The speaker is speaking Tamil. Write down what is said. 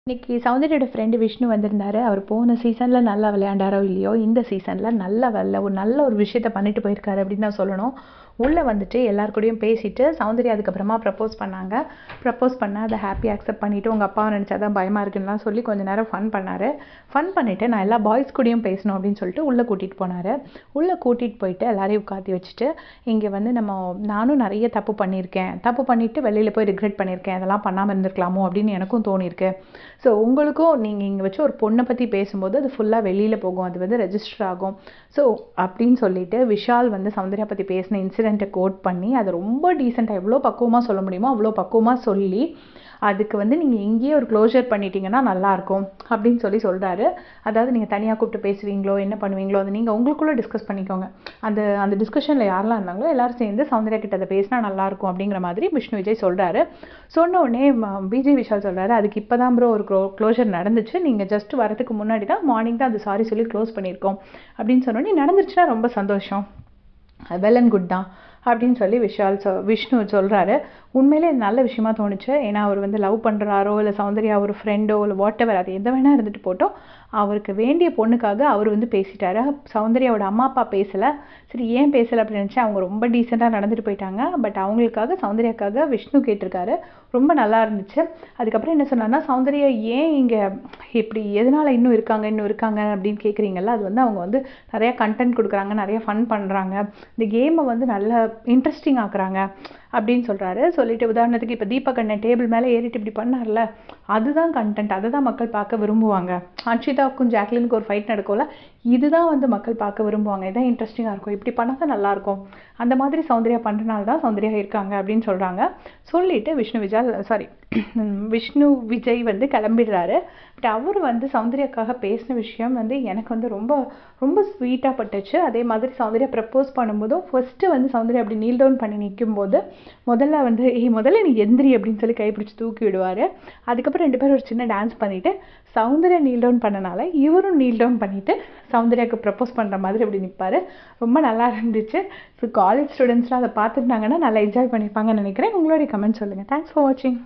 இன்னைக்கு சௌந்தர்யோட ஃப்ரெண்டு விஷ்ணு வந்திருந்தாரு. அவர் போன சீசன்ல நல்லா விளையாண்டாரோ இல்லையோ, இந்த சீசன்ல நல்லா நல்ல ஒரு விஷயத்த பண்ணிட்டு போயிருக்காரு அப்படின்னு தான் சொல்லணும். உள்ள வந்துட்டு எல்லார் கூடயும் பேசிட்டு சௌந்தர்யா அதுக்கப்புறமா ப்ரப்போஸ் பண்ணாங்க. ப்ரப்போஸ் பண்ண அதை ஹாப்பி அக்செப்ட் பண்ணிட்டு உங்க அப்பாவை நினைச்சா தான் பயமா இருக்குன்னுலாம் சொல்லி கொஞ்ச நேரம் ஃபன் பண்ணாரு. ஃபன் பண்ணிட்டு நான் எல்லா பாய்ஸ் கூடயும் பேசணும் அப்படின்னு சொல்லிட்டு உள்ள கூட்டிட்டு போனாரு. உள்ள கூட்டிட்டு போயிட்டு எல்லாரையும் உட்காத்தி வச்சுட்டு, இங்க வந்து நானும் நிறைய தப்பு பண்ணியிருக்கேன். தப்பு பண்ணிட்டு வெளியில போய் ரிக்ரெட் பண்ணியிருக்கேன். அதெல்லாம் பண்ணாம இருந்திருக்கலாமோ அப்படின்னு எனக்கும் தோணியிருக்கு. ஸோ உங்களுக்கும் நீங்கள் இங்கே வச்சு ஒரு பொண்ணை பற்றி பேசும்போது அது ஃபுல்லாக வெளியில் போகும், அது வந்து ரெஜிஸ்டர் ஆகும். ஸோ அப்படின்னு சொல்லிட்டு விஷால் வந்து சௌந்தர்யா பற்றி பேசின இன்சிடெண்ட்டை கோட் பண்ணி அதை ரொம்ப டீசெண்டாக எவ்வளோ பக்குவமாக சொல்ல முடியுமோ அவ்வளோ பக்குவமாக சொல்லி அதுக்கு வந்து நீங்கள் இங்கேயே ஒரு க்ளோஷர் பண்ணிட்டீங்கன்னா நல்லாயிருக்கும் அப்படின்னு சொல்கிறாரு. அதாவது நீங்கள் தனியாக கூப்பிட்டு பேசுவீங்களோ என்ன பண்ணுவீங்களோ அதை நீங்கள் உங்களுக்குள்ளே டிஸ்கஸ் பண்ணிக்கோங்க. அந்த டிஸ்கஷனில் யாரெல்லாம் இருந்தாங்களோ எல்லோரும் சேர்ந்து சௌந்தர்யா கிட்ட அதை பேசினா நல்லாயிருக்கும் அப்படிங்கிற மாதிரி விஷ்ணு விஜய் சொல்கிறாரு. சொன்ன உடனே விஜய் விஷால் சொல்கிறாரு, அதுக்கு இப்போ தான் ப்ரோ ஒரு க்ளோஷர் நடந்துச்சு, நீங்கள் ஜஸ்ட் வரதுக்கு முன்னாடி தான் மார்னிங் தான் அது சாரி சொல்லி க்ளோஸ் பண்ணியிருக்கோம் அப்படின்னு சொன்னோடனே நடந்துச்சுன்னா ரொம்ப சந்தோஷம், வெல் அண்ட் குட் தான் அப்படின்னு சொல்லி விஷ்ணு சொல்கிறாரு. உண்மையிலே நல்ல விஷயமா தோணுச்சு. ஏன்னா அவர் வந்து லவ் பண்ணுறாரோ இல்லை சௌந்தர்யா ஒரு ஃப்ரெண்டோ இல்லை வாட் எவர் அது எந்த வேணா இருந்துட்டு போட்டோம், அவருக்கு வேண்டிய பொண்ணுக்காக அவர் வந்து பேசிட்டாரு. சௌந்தர்யாவோட அம்மா அப்பா பேசலை, சரி ஏன் பேசலை அப்படின்னு நினச்சா அவங்க ரொம்ப டீசெண்டாக நடந்துட்டு போயிட்டாங்க. பட் அவங்களுக்காக சௌந்தர்யாக்காக விஷ்ணு கேட்டிருக்காரு. ரொம்ப நல்லா இருந்துச்சு. அதுக்கப்புறம் என்ன சொன்னார்னா, சௌந்தர்யா ஏன் இங்கே இப்படி எதனால் இன்னும் இருக்காங்க அப்படின்னு கேட்குறீங்கல்ல, அது வந்து அவங்க வந்து நிறையா கண்டென்ட் கொடுக்குறாங்க, நிறைய ஃபன் பண்ணுறாங்க, இந்த கேமை வந்து நல்லா இன்ட்ரெஸ்டிங் ஆக்குறாங்க அப்படின்னு சொல்கிறாரு. சொல்லிட்டு உதாரணத்துக்கு இப்போ தீபக் அண்ணன் டேபிள் மேலே ஏறிட்டு இப்படி பண்ணார்ல, அதுதான் கண்டென்ட், அதை தான் மக்கள் பார்க்க விரும்புவாங்க. அன்ஷிதாவுக்கும் ஜாக்லினுக்கு ஒரு ஃபைட் நடக்கும்ல, இதுதான் வந்து மக்கள் பார்க்க விரும்புவாங்க, இதான் இன்ட்ரெஸ்டிங்காக இருக்கும், இப்படி பண்ணால் தான் நல்லாயிருக்கும், அந்த மாதிரி சௌந்தர்யா பண்ணுறனால தான் சௌந்தர்யா இருக்காங்க அப்படின்னு சொல்கிறாங்க. சொல்லிட்டு விஷ்ணு விஜய் வந்து கிளம்பிடுறாரு. பட் அவர் வந்து சௌந்தர்யாக்காக பேசின விஷயம் வந்து எனக்கு வந்து ரொம்ப ரொம்ப ஸ்வீட்டாக பட்டுச்சு. அதே மாதிரி சௌந்தர்யா ப்ரப்போஸ் பண்ணும்போதும் ஃபர்ஸ்ட்டு வந்து சௌந்தர்யா அப்படி நீல் டவுன் பண்ணி நிற்கும்போது முதல்ல நீ எந்திரி அப்படின்னு சொல்லி கைப்பிடிச்சு தூக்கி விடுவார். அதுக்கப்புறம் ரெண்டு பேரும் ஒரு சின்ன டான்ஸ் பண்ணிவிட்டு சௌந்தர்யா நீல் டவுன் பண்ணனால இவரும் நீல் டவுன் பண்ணிவிட்டு சௌந்தர்யாவுக்கு ப்ரப்போஸ் பண்ணுற மாதிரி அப்படி நிற்பார். ரொம்ப நல்லா இருந்துச்சு. ஸோ காலேஜ் ஸ்டூடெண்ட்ஸ்லாம் அதை பார்த்துருந்தாங்கன்னா நல்லா என்ஜாய் பண்ணியிருப்பாங்கன்னு நினைக்கிறேன். உங்களுடைய கமெண்ட் சொல்லுங்கள். தேங்க்ஸ் ஃபார் வாட்சிங்.